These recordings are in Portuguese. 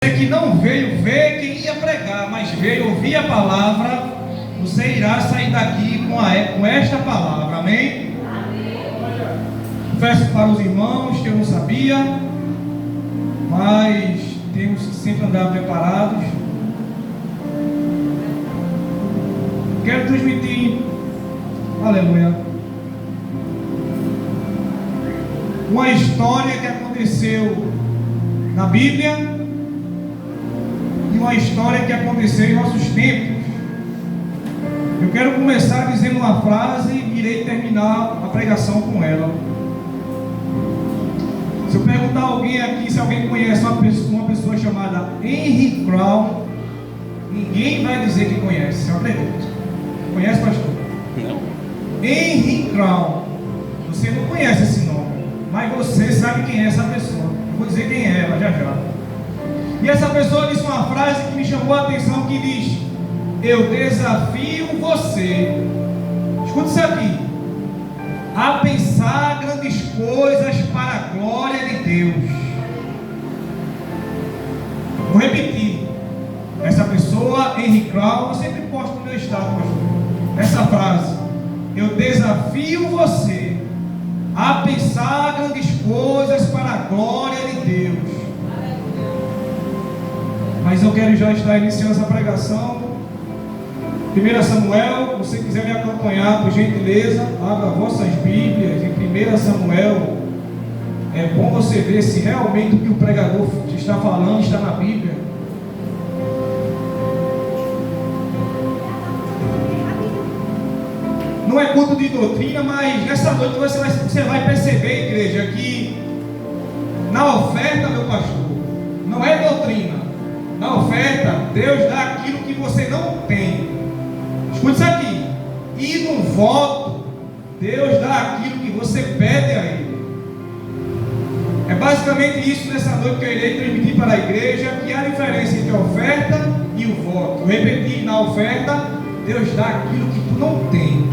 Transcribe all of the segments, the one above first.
Que não veio ver quem ia pregar, mas veio ouvir a palavra, você irá sair daqui com esta palavra, amém? Confesso para os irmãos que eu não sabia, mas temos que sempre andar preparados. Quero transmitir, aleluia, uma história que aconteceu na Bíblia e uma história que aconteceu em nossos tempos. Eu quero começar dizendo uma frase e irei terminar a pregação com ela. Se eu perguntar a alguém aqui se alguém conhece uma pessoa chamada Henry Crown, ninguém vai dizer que conhece, eu acredito. Conhece, pastor? Não. Henry Crown. Você não conhece esse nome, mas você sabe quem é essa pessoa. Eu vou dizer quem é ela já já. E essa pessoa disse uma frase que me chamou a atenção, que diz: eu desafio você, escuta isso aqui, a pensar grandes coisas para a glória de Deus. Vou repetir. Essa pessoa, Henry Crown, eu sempre posto no meu estado, essa frase: eu desafio você a pensar grandes coisas para a glória de Deus. Mas eu quero já estar iniciando essa pregação. 1 Samuel, se você quiser me acompanhar, por gentileza, abra vossas Bíblias em 1 Samuel. É bom você ver se realmente o que o pregador está falando está na Bíblia. Não é culto de doutrina, mas nessa noite você vai perceber, igreja, que na oferta, meu pastor, não é doutrina. Na oferta, Deus dá aquilo que você não tem. Escute isso aqui. E no voto, Deus dá aquilo que você pede a Ele. É basicamente isso nessa noite que eu irei transmitir para a igreja, que há diferença entre a oferta e o voto. Repetir: na oferta, Deus dá aquilo que tu não tem.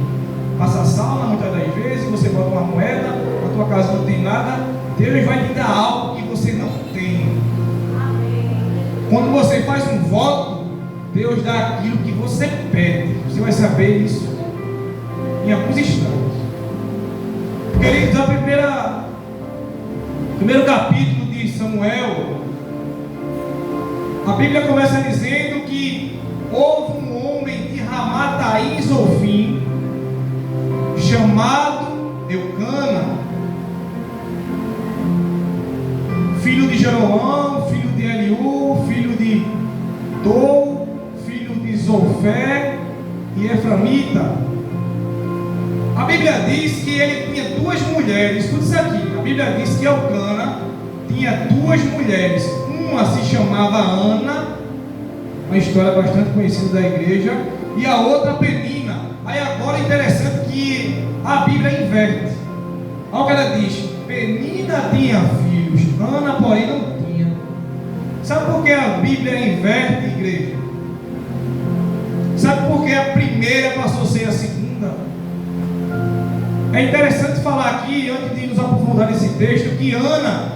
Passa a sala muitas das vezes, você bota uma moeda, na tua casa não tem nada, Deus vai te dar algo que você não tem. Quando você faz um voto, Deus dá aquilo que você pede. Você vai saber isso em alguns instantes. Queridos, primeiro capítulo de Samuel, a Bíblia começa dizendo que houve um homem de Ramataim Zofim, chamado Eucana, filho de Jeroão, filho de Eliú, filho de Dou, filho de Zofé e Eframita. A Bíblia diz que ele tinha duas mulheres. Escuta isso aqui. A Bíblia diz que Eucana tinha duas mulheres. Uma se chamava Ana, uma história bastante conhecida da igreja, e a outra Penina. Aí agora é interessante que a Bíblia inverte. Olha o que ela diz: Penina tinha filhos, Ana porém não tinha. Sabe por que a Bíblia inverte, igreja? Sabe por que a primeira passou a ser a segunda? É interessante falar aqui, antes de nos aprofundar nesse texto, que Ana,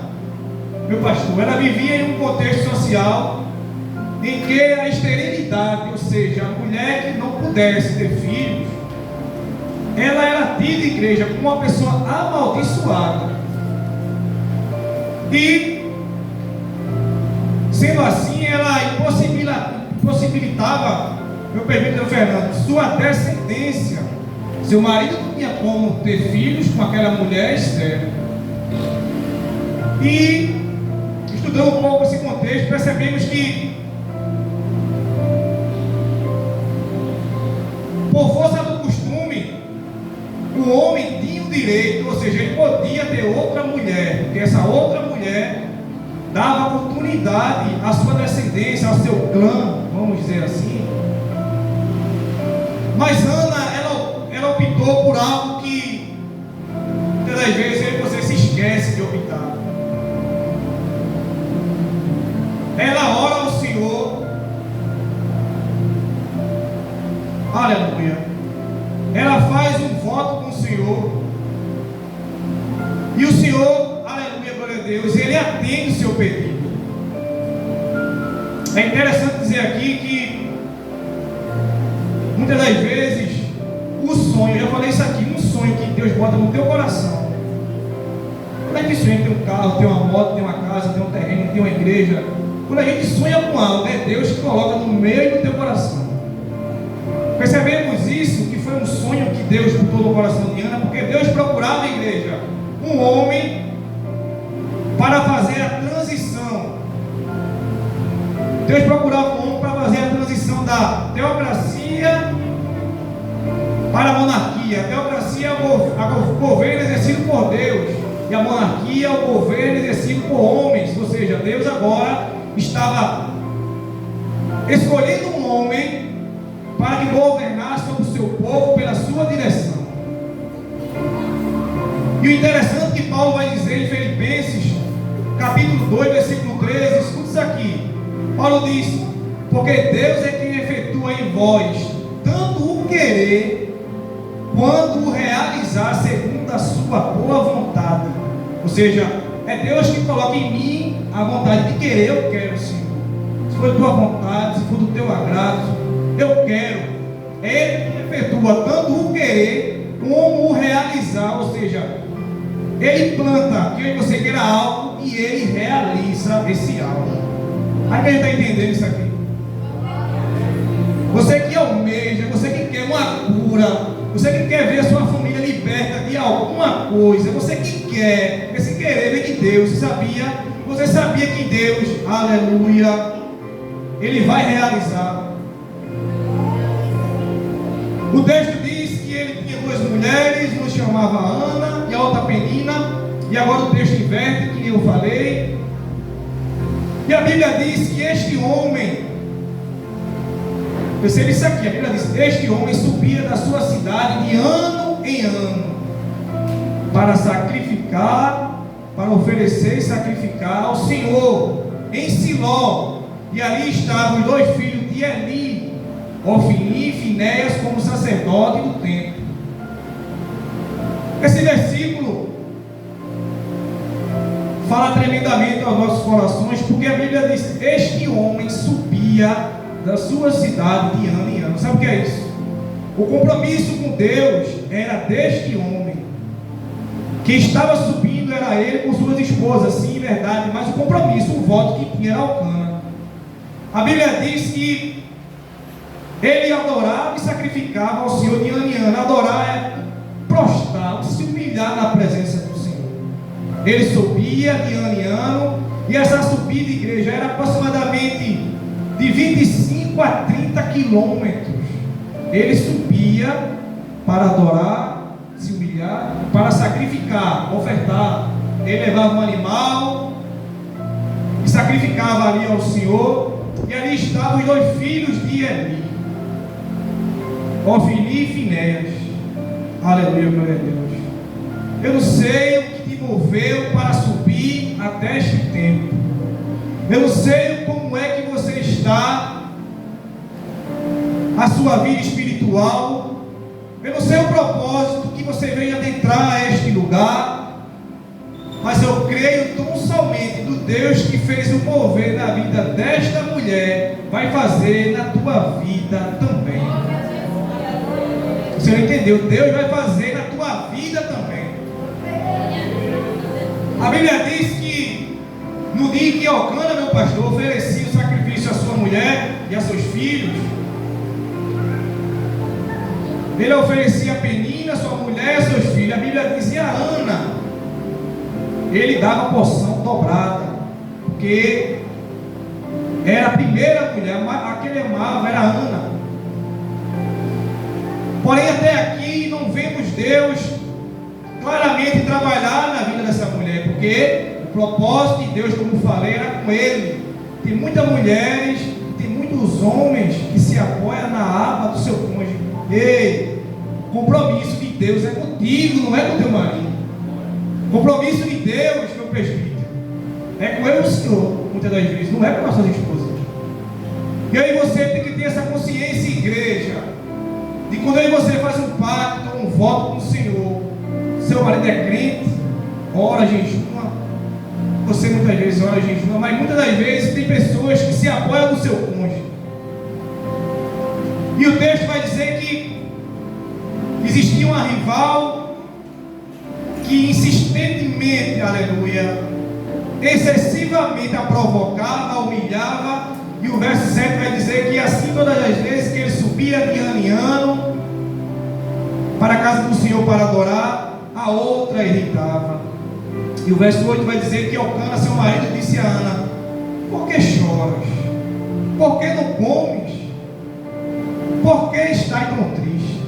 meu pastor, ela vivia em um contexto social em que a esterilidade, ou seja, a mulher que não pudesse ter filhos, ela era tida, igreja, como uma pessoa amaldiçoada. E, sendo assim, ela impossibilitava, meu permito, Fernando, sua descendência. Seu marido não tinha como ter filhos com aquela mulher estéril. E, estudando um pouco esse contexto, percebemos que, por força do costume, o homem tinha o direito, ou seja, ele podia ter outra mulher, porque essa outra mulher dava oportunidade à sua descendência, ao seu clã, vamos dizer assim. Mas Ana, ela optou por algo que muitas das vezes você se esquece de optar. Ela ora ao Senhor, aleluia. Ela faz um voto com o Senhor, e o Senhor, aleluia, glória a Deus, Ele atende o seu pedido. É interessante dizer aqui que muitas das vezes o sonho, eu já falei isso aqui, um sonho que Deus bota no teu coração. Quando a gente sonha em ter um carro, ter uma moto, ter uma casa, ter um terreno, ter uma igreja, quando a gente sonha com algo, é Deus que coloca no meio do teu coração. Percebemos isso, que foi um sonho que Deus botou no coração de Ana, porque Deus procurava a igreja, um homem para fazer a transição. Deus procurava um homem para fazer a transição da teocracia para a monarquia. A teocracia é o governo exercido por Deus, e a monarquia é o governo exercido por homens. Ou seja, Deus agora estava escolhendo um homem para que governasse sobre o seu povo pela sua direção. E o interessante que Paulo vai dizer em Filipenses, capítulo 2, versículo 13, escuta isso aqui. Paulo diz: porque Deus é quem efetua em vós tanto o querer quanto o realizar segundo a sua boa vontade. Ou seja, é Deus que coloca em mim a vontade de querer. Eu quero, Senhor. Se for tua vontade, se for do teu agrado, eu quero. É Ele que efetua tanto o querer como o realizar. Ou seja, Ele planta que você queira algo e Ele realiza esse algo. Aí que a gente está entendendo isso aqui. Você que almeja, você que quer uma cura, você que quer ver a sua família liberta de alguma coisa, você que quer, esse querer vem de Deus. Você sabia que Deus, aleluia, Ele vai realizar. O texto diz que ele tinha duas mulheres, uma chamava Ana e a outra Penina, e agora o texto inverte, que eu falei. E a Bíblia diz que este homem, percebe isso aqui, a Bíblia diz: este homem subia da sua cidade de ano em ano para sacrificar, para oferecer e sacrificar ao Senhor em Siló. E ali estavam os dois filhos de Eli, Ofni e Finéias, como sacerdote do templo. Esse versículo fala tremendamente aos nossos corações, porque a Bíblia diz: este homem subia da sua cidade de ano em ano. Sabe o que é isso? O compromisso com Deus era deste homem. Quem estava subindo era ele com suas esposas, sim, verdade, mas o compromisso, o voto que tinha era Elcana. A Bíblia diz que ele adorava e sacrificava ao Senhor de ano em ano. Adorar é prostrar, se humilhar na presença do Senhor. Ele subia de ano em ano, e essa subida de igreja era aproximadamente de 25 a 30 quilômetros. Ele subia para adorar, se humilhar, para sacrificar, ofertar. Ele levava um animal e sacrificava ali ao Senhor. E ali estavam os dois filhos de Eli, Ofni e Finéias. Aleluia, glória a Deus. Eu não sei o que te moveu para subir até este tempo. Eu não sei como é que você está, a sua vida espiritual. Eu não sei o propósito que você veio adentrar a este lugar. Mas eu creio tão somente do Deus que fez o mover na vida desta mulher, vai fazer na tua vida também. Você não entendeu? Deus vai fazer na tua vida também. A Bíblia diz que no dia que Elcana, meu pastor, oferecia o sacrifício à sua mulher e a seus filhos, ele oferecia a Penina, sua mulher e seus filhos. A Bíblia dizia a Ana, ele dava a porção dobrada, porque era a primeira mulher, a que ele amava era a Ana. Porém, até aqui não vemos Deus claramente trabalhar na vida dessa mulher, porque o propósito de Deus, como falei, era com ele. Tem muitas mulheres, tem muitos homens que se apoiam na aba do seu cônjuge. Ei, o compromisso de Deus é contigo, não é com teu marido. O compromisso de Deus, meu presbítero, é com eu e o Senhor, muitas das vezes, não é com nossas esposas. E aí você tem que ter essa consciência, igreja, de quando aí você faz um pacto, um voto com o Senhor, seu marido é crente, ora, jejuma, você muitas vezes ora, jejuma, mas muitas das vezes tem pessoas que se apoiam no seu seu cônjuge. E o texto vai dizer que existia uma rival que insistentemente, aleluia, excessivamente a provocava, a humilhava. E o verso 7 vai dizer que assim todas as vezes que ele subia de ano em ano para a casa do Senhor para adorar, a outra irritava. E o verso 8 vai dizer que Elcana, seu marido, disse a Ana: por que choras? Por que não comes? Por que estás tão triste?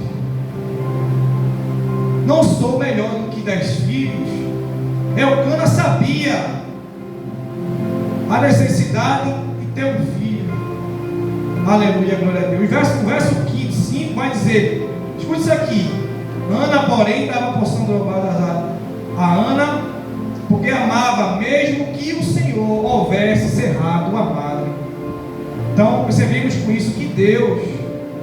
Não sou melhor do que 10 filhos? Elcana sabia a necessidade de ter um filho. Aleluia, glória a Deus. O verso 5 vai dizer, escute isso aqui: Ana, porém, dava porção dobrada a Ana, porque amava, mesmo que o Senhor houvesse cerrado a madre. Então percebemos com isso que Deus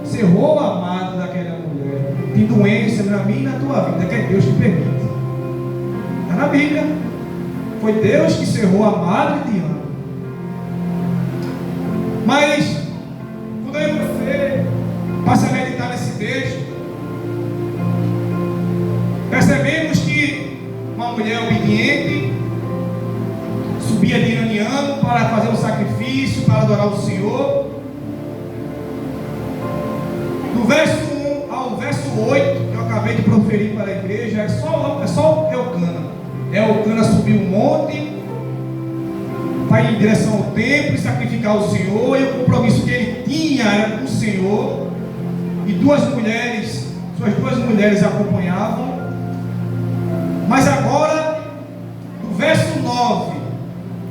cerrou a madre daquela mulher. Tem doença na minha e na tua vida, que é Deus que permite. Está na Bíblia. Foi Deus que cerrou a madre de Ana. Mas quando eu e você passa a meditar nesse texto, percebemos que uma mulher obediente subia de ano em ano para fazer um sacrifício, para adorar o Senhor. Do verso 1 ao verso 8, que eu acabei de proferir para a igreja, é só Elcana. Elcana subiu um monte, vai em direção ao templo e sacrificar o Senhor, e o compromisso que ele tinha era com o Senhor, e suas duas mulheres acompanhavam. Mas agora, do verso 9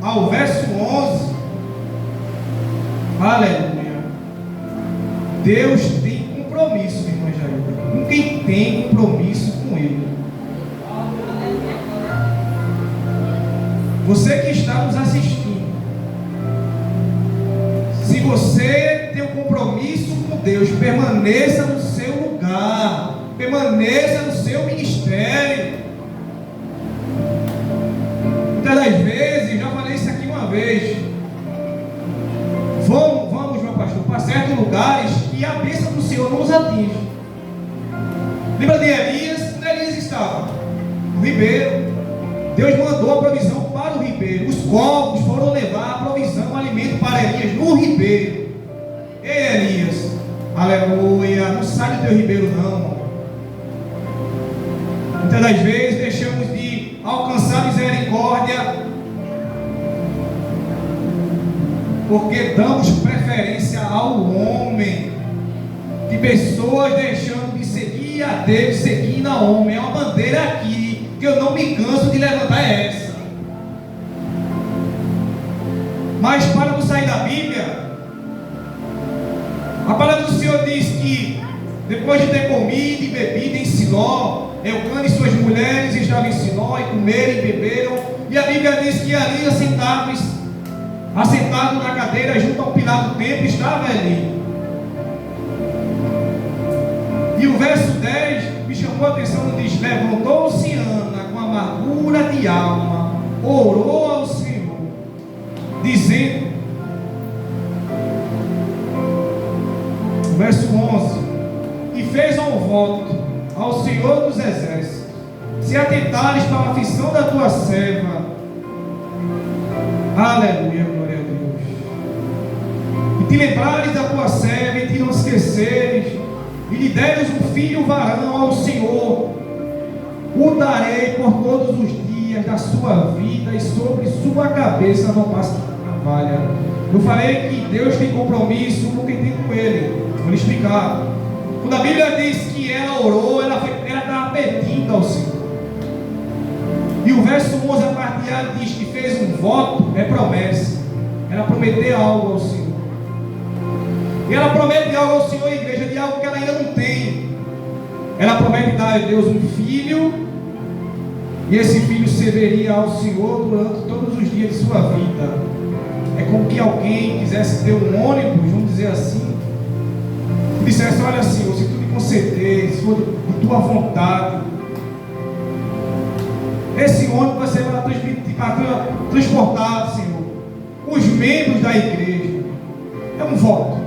ao verso 11, aleluia, Deus tem compromisso, irmã Jair, com quem tem compromisso com Ele. Você que está nos assistindo, se você tem um compromisso com Deus, permaneça no seu lugar, permaneça no seu ministério. Muitas das vezes, já falei isso aqui uma vez, vamos, meu pastor, para certos lugares que a bênção do Senhor não nos atinge. Lembra de Elias? Onde Elias estava? No ribeiro. Deus mandou a provisão para o ribeiro. Os corvos foram levar a provisão, o alimento para Elias no ribeiro. Ei, Elias, aleluia, não sai do teu ribeiro não. Muitas das vezes deixamos de alcançar misericórdia porque damos preferência ao homem, de pessoas deixando de seguir a Deus, seguindo a homem. É uma bandeira aqui que eu não me canso de levantar, essa. Mas para não sair da Bíblia, a palavra do Senhor diz que depois de ter comido e bebido em Siló, Elcana e suas mulheres estavam em Siló e comeram e beberam, e a Bíblia diz que ali assentado na cadeira junto ao pilar do templo estava ali. E o verso 10 me chamou a atenção, diz: levantou-se Ana com amargura de alma, orou ao Senhor, dizendo, verso 11, e fez um voto ao Senhor dos exércitos: se atentares para a aflição da tua serva, aleluia, glória a Deus, e te lembrares da tua serva e te não esqueceres, e lhe deres um filho varão ao Senhor, o darei por todos os dias da sua vida, e sobre sua cabeça não passa navalha. Eu falei que Deus tem compromisso com quem tem com Ele. Vou lhe explicar. Quando a Bíblia diz que ela orou, ela estava pedindo ao Senhor. E o verso 11, a parte de A, diz que fez um voto, é promessa. Ela prometeu algo ao Senhor. E ela promete algo ao Senhor, igreja, de algo que ela ainda não tem. Ela promete dar a Deus um filho, e esse filho serviria ao Senhor durante todos os dias de sua vida. É como que alguém quisesse ter um ônibus, vamos dizer assim, e dissesse: olha, Senhor, se tu me conceder, se for de tua vontade, esse ônibus vai ser para transportar, Senhor, os membros da igreja. É voto.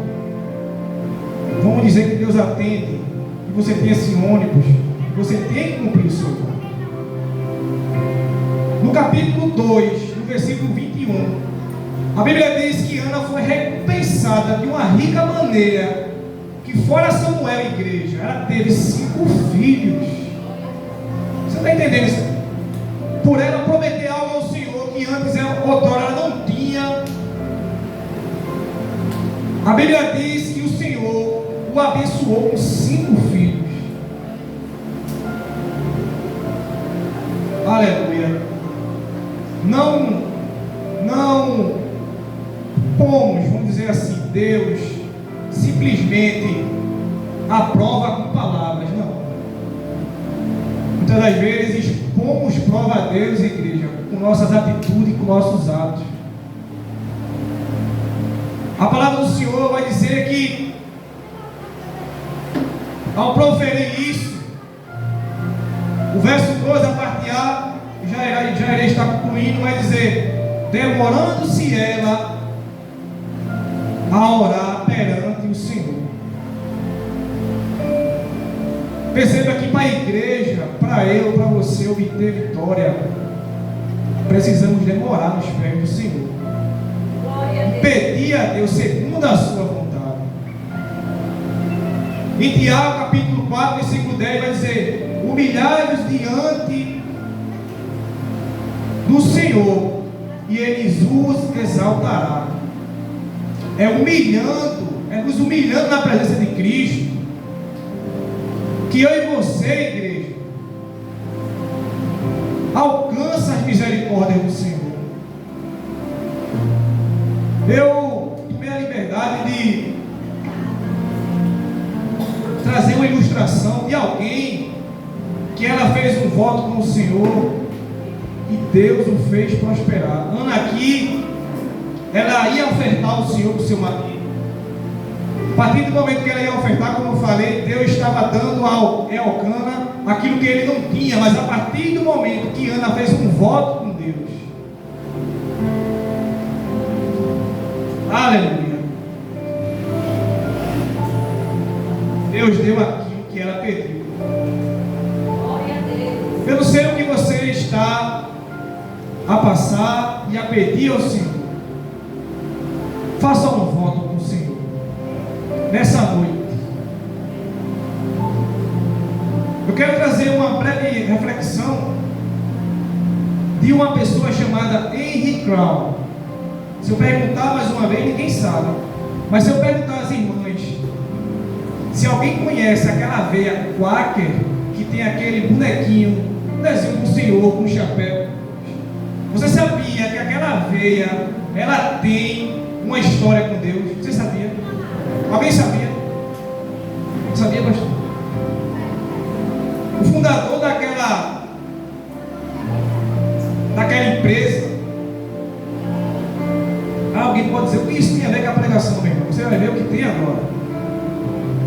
Vamos dizer que Deus atende, que você tem esse ônibus, que você tem que cumprir o seu voto. No capítulo 2, no versículo 21, a Bíblia diz que Ana foi recompensada de uma rica maneira, que fora Samuel e igreja, ela teve 5 filhos. Você está entendendo isso? Por ela prometer algo ao Senhor que antes, outrora, ela não tinha. A Bíblia diz que o Senhor o abençoou com 5 filhos. Aleluia. Não pomos, vamos dizer assim, Deus simplesmente aprova com palavras, não. Muitas das vezes pomos prova a Deus, igreja, com nossas atitudes, com nossos atos. A palavra do Senhor vai dizer que, ao proferir isso, o verso 12, a parte A, já irei estar concluindo, vai dizer: demorando-se ela a orar perante o Senhor. Perceba que para a igreja, para eu, para você obter vitória, precisamos demorar nos pés do Senhor. Pedir a Deus segundo a sua vontade. Em Tiago capítulo 4, versículo 10 vai dizer: humilhai-vos diante do Senhor e Ele os exaltará. É nos humilhando na presença de Cristo, que eu e você, igreja, alcança as misericórdias do Senhor. Eu tomei a liberdade de trazer uma ilustração de alguém que ela fez um voto com o Senhor e Deus o fez prosperar. Ana aqui, ela ia ofertar ao Senhor para o seu marido. A partir do momento que ela ia ofertar, como eu falei, Deus estava dando ao Elcana aquilo que ele não tinha. Mas a partir do momento que Ana fez um voto com Deus, aleluia, Deus deu aquilo que ela pediu. Eu não sei o que você está a passar e a pedir ao Senhor. Faça um voto com o Senhor nessa noite. Eu quero trazer uma breve reflexão de uma pessoa chamada Henry Crown. Se eu perguntar mais uma vez, ninguém sabe. Mas se eu perguntar às irmãs, se alguém conhece aquela veia Quaker, que tem aquele bonequinho, um desenho do Senhor com um chapéu, você sabia que aquela veia, ela tem uma história com Deus? Você sabia? Alguém sabia? Sabia, pastor? O fundador daquela empresa. Alguém pode dizer: o que isso tem a ver com a pregação, meu irmão? Você vai ver o que tem agora.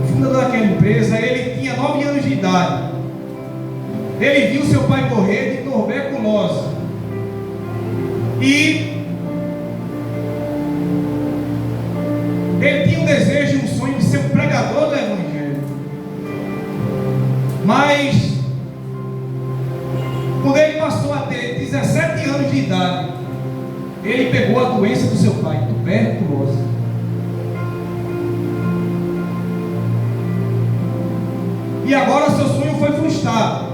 O fundador daquela empresa, ele tinha 9 anos de idade. Ele viu seu pai morrer de tuberculose. E ele tinha um desejo, um sonho de ser um pregador do Evangelho. Mas quando ele passou a ter 17 anos de idade, ele pegou a doença do seu pai, tuberculose. E agora seu sonho foi frustrado,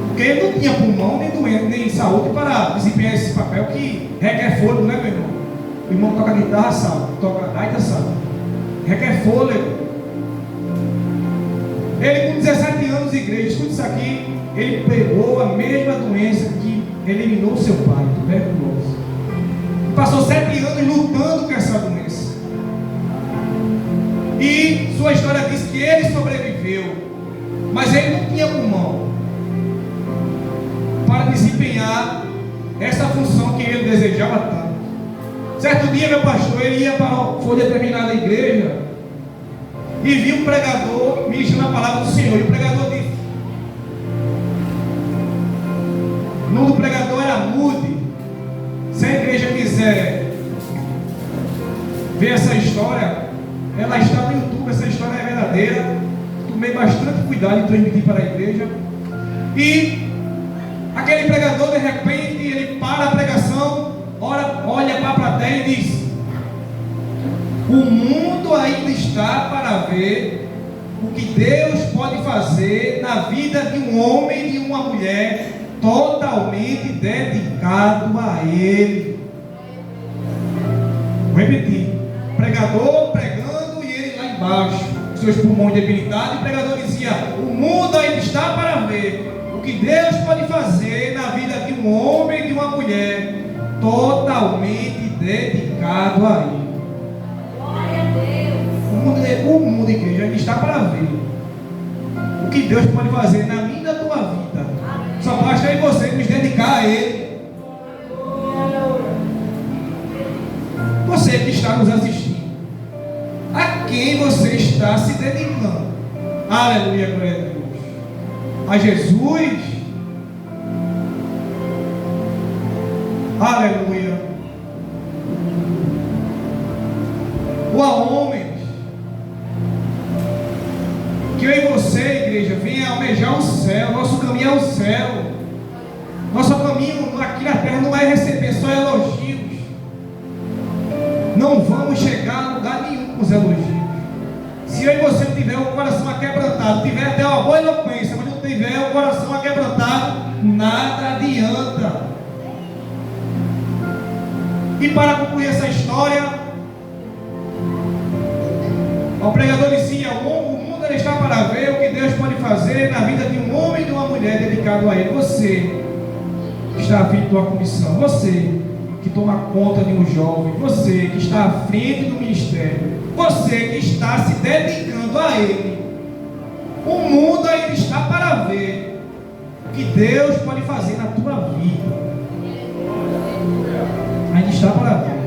porque ele não tinha pulmão, nem doença, nem saúde para desempenhar esse papel que requer fôlego, né, meu irmão? O irmão toca guitarra, sabe? Toca gaita, sabe? Requer fôlego. Ele com 17 anos de igreja, escuta isso aqui, ele pegou a mesma doença que eliminou seu pai, tuberculose. Passou 7 anos lutando com essa doença. E sua história diz que ele sobreviveu, mas ele não tinha pulmão para desempenhar essa função que ele desejava tanto. Certo dia, meu pastor, ele ia para foi determinada igreja e viu um pregador ministrando a palavra do Senhor. E o pregador disse: o nome do pregador era Moody. Se a igreja quiser ver essa história. Ela está no YouTube, essa história é verdadeira. Tomei bastante cuidado em transmitir para a igreja. E aquele pregador, de repente, ele para a pregação, olha para a plateia e diz: o mundo ainda está para ver o que Deus pode fazer na vida de um homem e de uma mulher totalmente dedicado a Ele. Vou repetir: pregador pregando e ele lá embaixo, seus pulmões debilitados, e o pregador dizia: o mundo ainda está para ver o que Deus pode fazer na vida de um homem e de uma mulher totalmente dedicado a Ele. Glória a Deus. O mundo, igreja, ainda está para ver o que Deus pode fazer na minha e na tua vida. Só basta eu e você nos dedicar a Ele. Você que está nos assistindo, a quem você está se dedicando? Aleluia, glória a Deus. A Jesus? Aleluia. Ou a homens? Que eu e você, igreja, venha almejar o céu. Nosso caminho é o céu. Nosso caminho aqui na terra não é receber só elogios. Não vamos chegar a lugar nenhum com os elogios. Se eu e você tiver o coração aquebrantado, tiver até uma boa eloquência, mas não tiver o coração aquebrantado, nada adianta. E para concluir essa história, o pregador dizia: o mundo está para ver o que Deus pode fazer na vida de um homem e de uma mulher dedicado a Ele. Você que está à frente de uma comissão, você que toma conta de um jovem, você que está à frente do ministério, você que está se dedicando a Ele, o mundo ainda está para ver o que Deus pode fazer na tua vida. Ainda está para ver.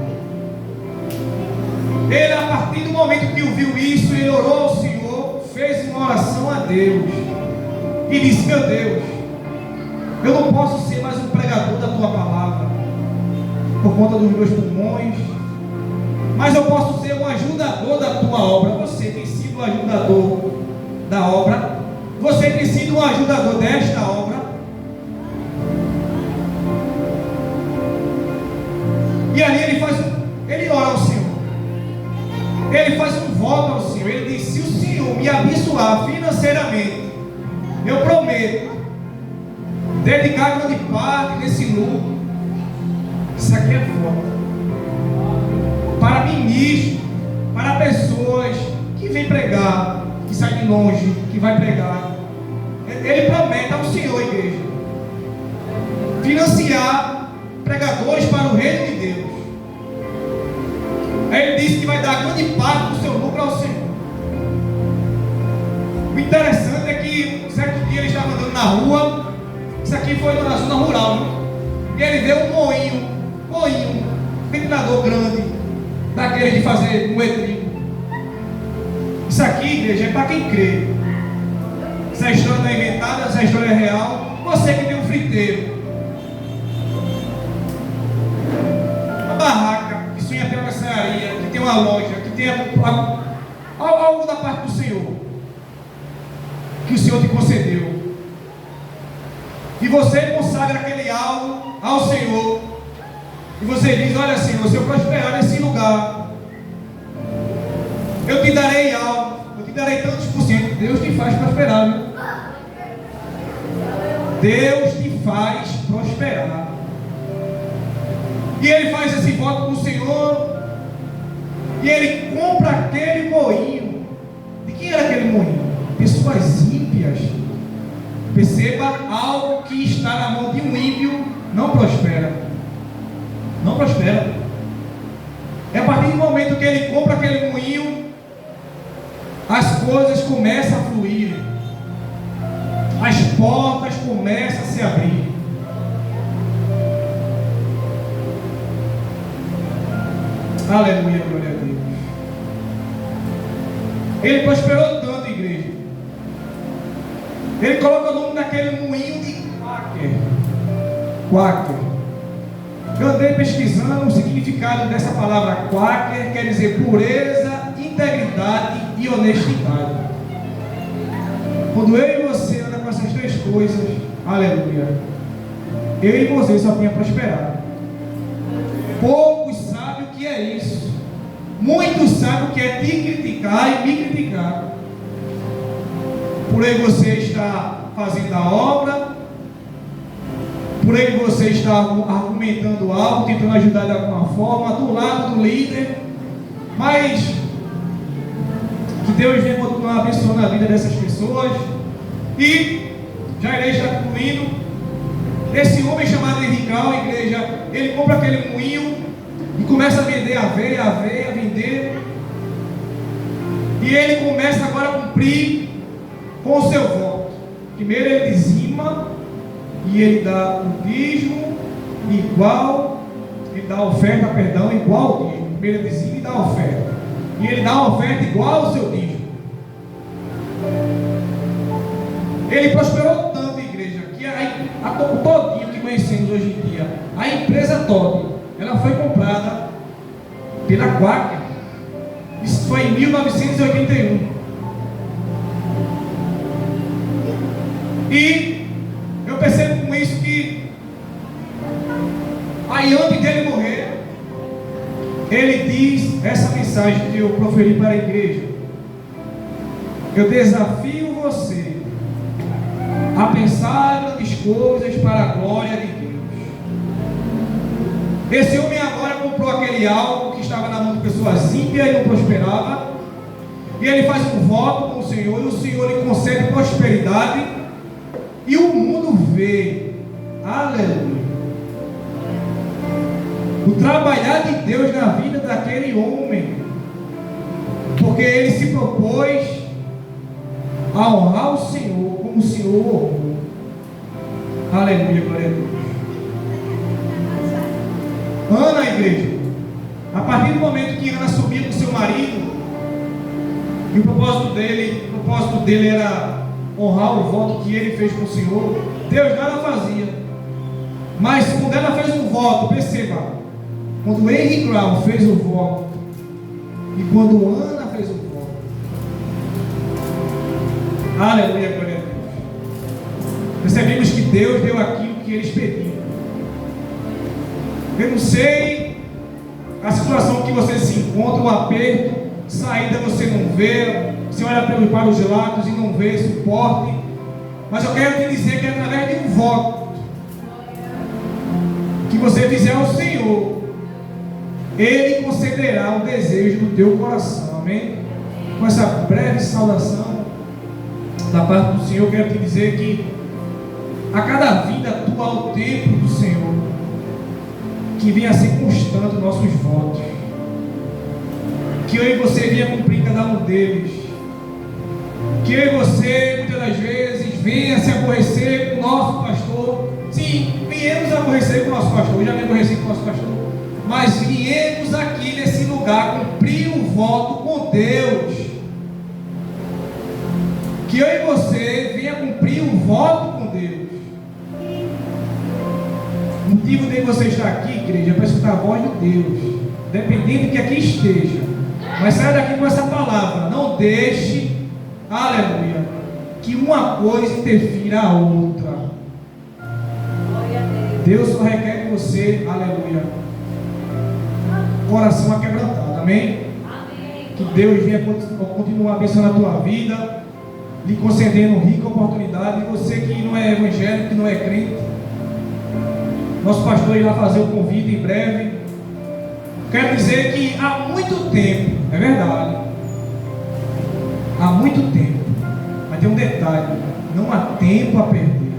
Ele, a partir do momento que ouviu isso, ele orou ao Senhor, fez uma oração a Deus e disse: meu Deus, eu não posso ser mais um pregador da tua palavra por conta dos meus pulmões, mas eu posso ser um ajudador da tua obra. Você tem sido um ajudador da obra, você tem sido um ajudador desta obra. E ali ele ora ao Senhor, ele faz um voto ao Senhor. Ele diz: se o Senhor me abençoar financeiramente, eu prometo dedicar grande parte desse lucro. Isso aqui é voto para ministros, para pessoas que vêm pregar, que saem de longe, que vai pregar. Ele promete ao Senhor, igreja, financiar pregadores para o reino de Deus. Aí ele disse que vai dar grande parte do seu lucro ao Senhor. O interessante é que certo dia ele estava andando na rua. Isso aqui foi na zona rural, né? E ele vê um moinho, ventilador grande, daquele de fazer moedrinho. Isso aqui, igreja, é para quem crê. Essa história não é inventada, essa história é real. Você que tem um friteiro, uma barraca, que sonha ter uma serraria, que tem uma loja, que tem algo da parte do Senhor, que o Senhor te concedeu, e você consagra aquele algo ao Senhor, e você diz: olha, Senhor, se eu prosperar nesse lugar, eu te darei algo, eu te darei tantos por cento. Deus te faz prosperar, viu? Deus te faz prosperar. E ele faz esse voto com o Senhor, e ele compra aquele moinho. De quem era aquele moinho? Pessoas ímpias. Perceba, algo que está na mão de um ímpio não prospera. Não prospera. É a partir do momento que ele compra aquele moinho, as coisas começam a fluir, as portas começam a se abrir. Aleluia, glória a Deus. Ele prosperou tanto, igreja. Ele coloca o nome daquele moinho de Quaker. Eu andei pesquisando o significado dessa palavra quaker, quer dizer pureza, integridade e honestidade. Quando eu e você andam com essas três coisas, aleluia, eu e você só tinha prosperado. Poucos sabem o que é isso. Muitos sabem o que é te criticar e me criticar. Por aí você está fazendo a obra, por aí você está argumentando algo, tentando ajudar de alguma forma, do lado do líder, mas que Deus venha continuar abençoando a vida dessas pessoas. E já irei estar concluindo. Esse homem chamado Henry Grau, igreja, ele compra aquele moinho e começa a vender aveia, vender. E ele começa agora a cumprir com o seu voto. Primeiro ele dizima e ele dá o dízimo igual, ele dá a oferta, perdão, igual ao dízimo. Primeiro ele dizima e dá a oferta. E ele dá a oferta igual ao seu dízimo. Ele prosperou tanto, igreja, que a todinho que conhecemos hoje em dia, a empresa toda, ela foi comprada pela Quaker. Isso foi em 1981. E eu percebo com isso que aí antes dele morrer, ele diz essa mensagem que eu proferi para a igreja: eu desafio você a pensar grandes coisas para a glória de Deus. Esse homem agora comprou aquele algo que estava na mão de pessoas ímpias e não prosperava, e ele faz um voto com o Senhor, e o Senhor lhe concede prosperidade, e o mundo vê, aleluia, o trabalhar de Deus na vida daquele homem, porque ele se propôs a honrar o Senhor como o Senhor honrou. Aleluia, glória a Deus. Ana, igreja, a partir do momento que Ana subiu com seu marido, e o propósito dele era honrar o voto que ele fez com o Senhor, Deus nada fazia. Mas quando ela fez um voto, perceba, quando Henry Grau fez o voto e quando Ana fez o voto, aleluia, glória a Deus, percebemos que Deus deu aquilo que eles pediram. Eu não sei a situação que você se encontra, o aperto, saída você não vê, você olha para os lados e não vê suporte, mas eu quero te dizer que é através de um voto que você fizer ao Senhor, Ele concederá o desejo do teu coração. Amém? Com essa breve saudação da parte do Senhor, eu quero te dizer que a cada vida tua ao templo do Senhor, que venha ser constante os nossos votos, que eu e você venha cumprir cada um deles, que eu e você muitas das vezes venha se aborrecer com o nosso pastor. Sim, viemos aborrecer com o nosso pastor, eu já me aborreci com o nosso pastor, mas viemos aqui nesse lugar cumprir o voto com Deus, que eu e você venha cumprir o voto com Deus. O motivo de você estar aqui, igreja, é para escutar a voz de Deus, dependendo de que aqui esteja. Mas saia daqui com essa palavra: não deixe, aleluia, que uma coisa interfira a outra. Deus só requer de você, aleluia, coração aquebrantado. Amém? Que Deus venha continuar abençoando a tua vida, lhe concedendo rica oportunidade. E você que não é evangélico, que não é crente, nosso pastor irá fazer o convite em breve. Quero dizer que há muito tempo, é verdade, há muito tempo, mas tem um detalhe: não há tempo a perder.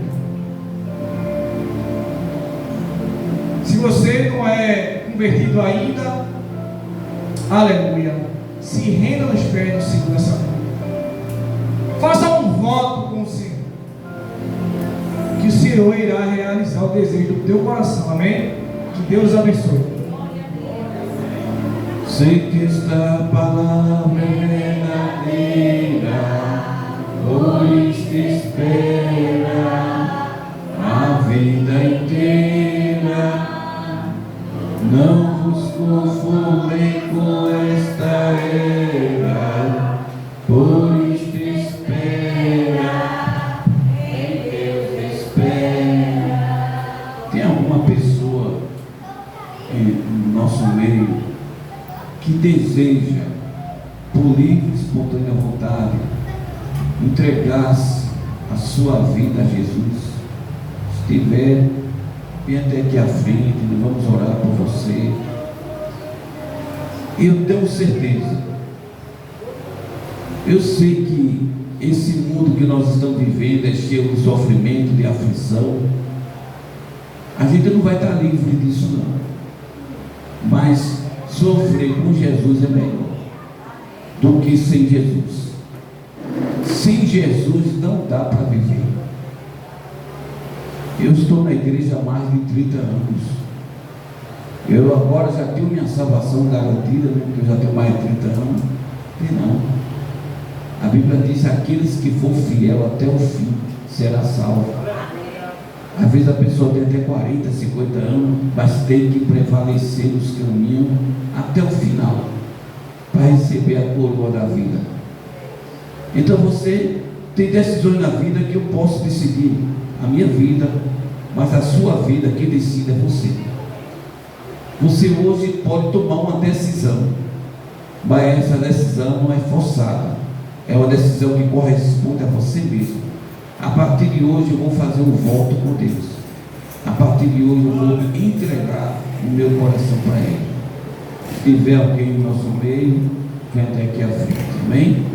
Se você não é convertido ainda, aleluia, se renda nos pés do Senhor nessa noite. Faça um voto com o Senhor, que o Senhor irá realizar o desejo do teu coração. Amém? Que Deus abençoe. Sei que esta palavra é verdadeira, pois te espera a vida inteira. deseja, por livre e espontânea vontade, entregar-se a sua vida a Jesus, se tiver, vem até aqui à frente, nós vamos orar por você. Eu tenho certeza, eu sei que esse mundo que nós estamos vivendo é cheio de sofrimento, de aflição. A gente não vai estar livre disso não, mas sofrer com Jesus é melhor do que sem Jesus. Sem Jesus não dá para viver. Eu estou na igreja há mais de 30 anos. Eu agora já tenho minha salvação garantida, né? Porque eu já tenho mais de 30 anos. E não. A Bíblia diz: aqueles que for fiel até o fim será salvo. Às vezes a pessoa tem até 40, 50 anos, mas tem que prevalecer nos caminhos até o final, para receber a coroa da vida. Então você tem decisões na vida que eu posso decidir a minha vida, mas a sua vida, quem decide é você. Você hoje pode tomar uma decisão, mas essa decisão não é forçada, é uma decisão que corresponde a você mesmo. A partir de hoje eu vou fazer um voto com Deus. A partir de hoje eu vou entregar o meu coração para Ele. Se tiver alguém no nosso meio, vem até aqui à frente. Amém?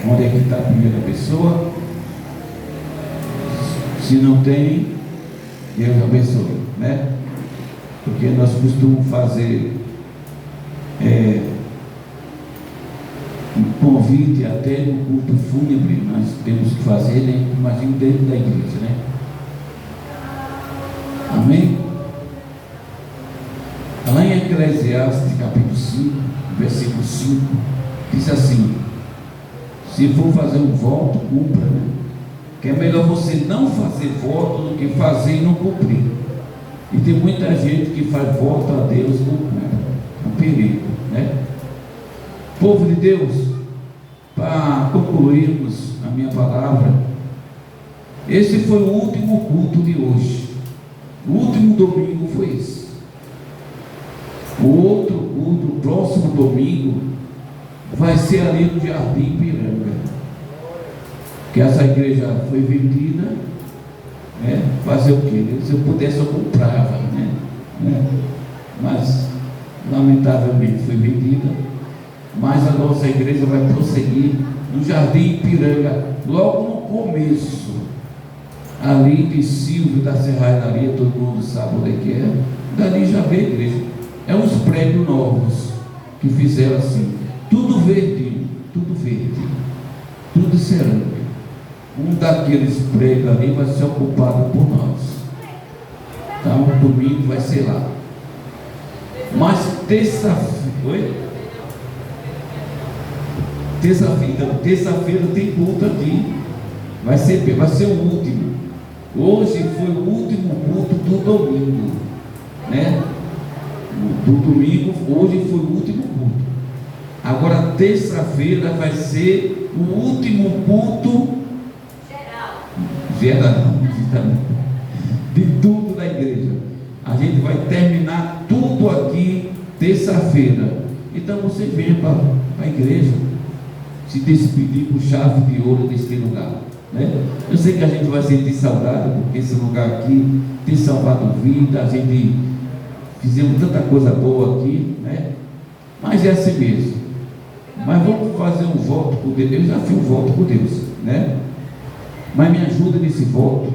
Onde é que está a primeira pessoa? Se não tem, Deus abençoe, né? Porque nós costumamos fazer um convite até no culto fúnebre, nós temos que fazer, né? Imagina dentro da igreja, né? Amém? Lá em Eclesiastes capítulo 5, versículo 5, diz assim: se for fazer um voto, cumpra, né? Que é melhor você não fazer voto do que fazer e não cumprir. E tem muita gente que faz voto a Deus e não cumpre. É um perigo, né? Povo de Deus, para concluirmos a minha palavra, esse foi o último culto de hoje. O último domingo foi esse. O outro culto, o próximo domingo, vai ser ali no Jardim Ipiranga, que essa igreja foi vendida, né? Fazer o quê? Se eu pudesse eu comprava, né? Mas lamentavelmente foi vendida. Mas a nossa igreja vai prosseguir no Jardim Ipiranga, logo no começo, ali de Silvio da Serralharia, todo mundo sabe onde é que é. Dali já vê a igreja. É uns prédios novos que fizeram assim, tudo verde, tudo cerâmica. Um daqueles prédios ali vai ser ocupado por nós. Então, domingo vai ser lá. Mas terça-feira tem culto aqui. Vai ser o último. Hoje foi o último culto do domingo, né? Do domingo, hoje foi o último culto. Agora, terça-feira vai ser o último culto geral de tudo da igreja. A gente vai terminar tudo aqui terça-feira. Então você vem para a igreja se despedir com chave de ouro deste lugar, né? Eu sei que a gente vai sentir saudade, porque esse lugar aqui tem salvado vida, a gente fizemos tanta coisa boa aqui, né? Mas é assim mesmo. Mas vamos fazer um voto por Deus. Eu já fiz um voto por Deus, né? Mas me ajuda nesse voto.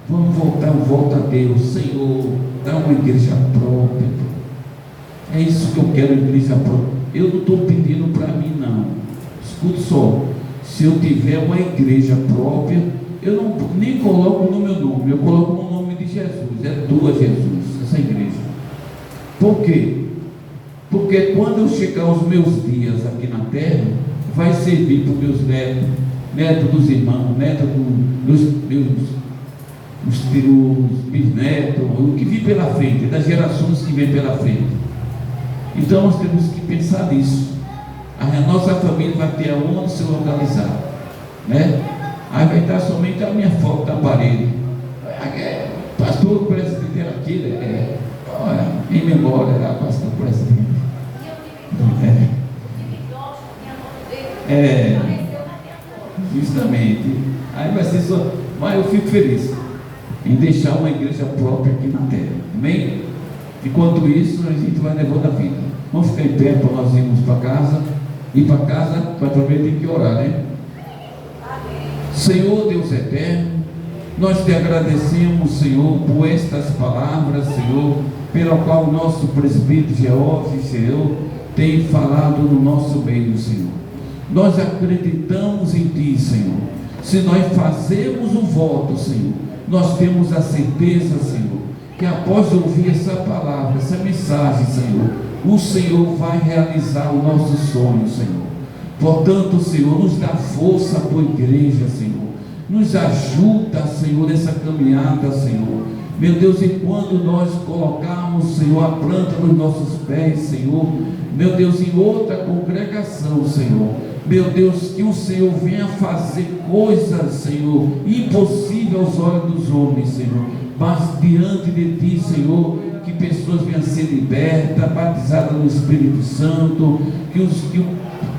Vamos voltar um voto a Deus. Senhor, dá uma igreja própria. É isso que eu quero, igreja própria. Eu não estou pedindo para mim, não. Escuta só. Se eu tiver uma igreja própria, eu não, nem coloco no meu nome, eu coloco no nome de Jesus. É tua, Jesus, essa igreja. Por quê? Porque quando eu chegar aos meus dias aqui na terra, vai servir para os meus netos dos irmãos, netos dos meus bisnetos, o que vem pela frente, das gerações que vem pela frente. Então nós temos que pensar nisso. A nossa família vai ter aonde se localizar, né? Aí vai estar somente a minha foto da parede. Pastor presidente era aquele, olha, em memória era pastor presidente. É, justamente. Aí vai ser só. Mas eu fico feliz em deixar uma igreja própria aqui na terra. Amém? Enquanto isso, a gente vai levando a vida. Vamos ficar em pé para nós irmos para casa. Ir para casa, para também tem que orar, né? Senhor Deus eterno, nós te agradecemos, Senhor, por estas palavras, Senhor, pela qual o nosso presbítero Geófilo, Senhor, tem falado no nosso meio, Senhor. Nós acreditamos em Ti, Senhor. Se nós fazemos o voto, Senhor, nós temos a certeza, Senhor, que após ouvir essa palavra, essa mensagem, Senhor, o Senhor vai realizar o nosso sonho, Senhor. Portanto, Senhor, nos dá força para a igreja, Senhor. Nos ajuda, Senhor, nessa caminhada, Senhor. Meu Deus, e quando nós colocarmos, Senhor, a planta nos nossos pés, Senhor, meu Deus, em outra congregação, Senhor, meu Deus, que o Senhor venha fazer coisas, Senhor, impossíveis aos olhos dos homens, Senhor, mas diante de Ti, Senhor, que pessoas venham ser libertas, batizadas no Espírito Santo,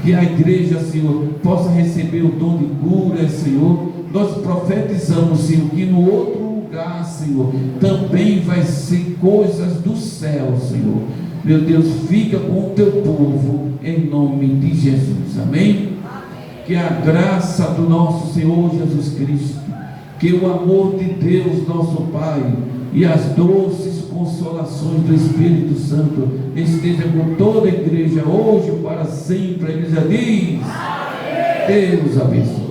que a igreja, Senhor, possa receber o dom de cura, Senhor. Nós profetizamos, Senhor, que no outro lugar, Senhor, também vai ser coisas do céu, Senhor. Meu Deus, fica com o Teu povo, em nome de Jesus, amém? Que a graça do nosso Senhor Jesus Cristo, que o amor de Deus, nosso Pai, e as doces consolações do Espírito Santo esteja com toda a igreja, hoje e para sempre. A igreja diz: Deus abençoe.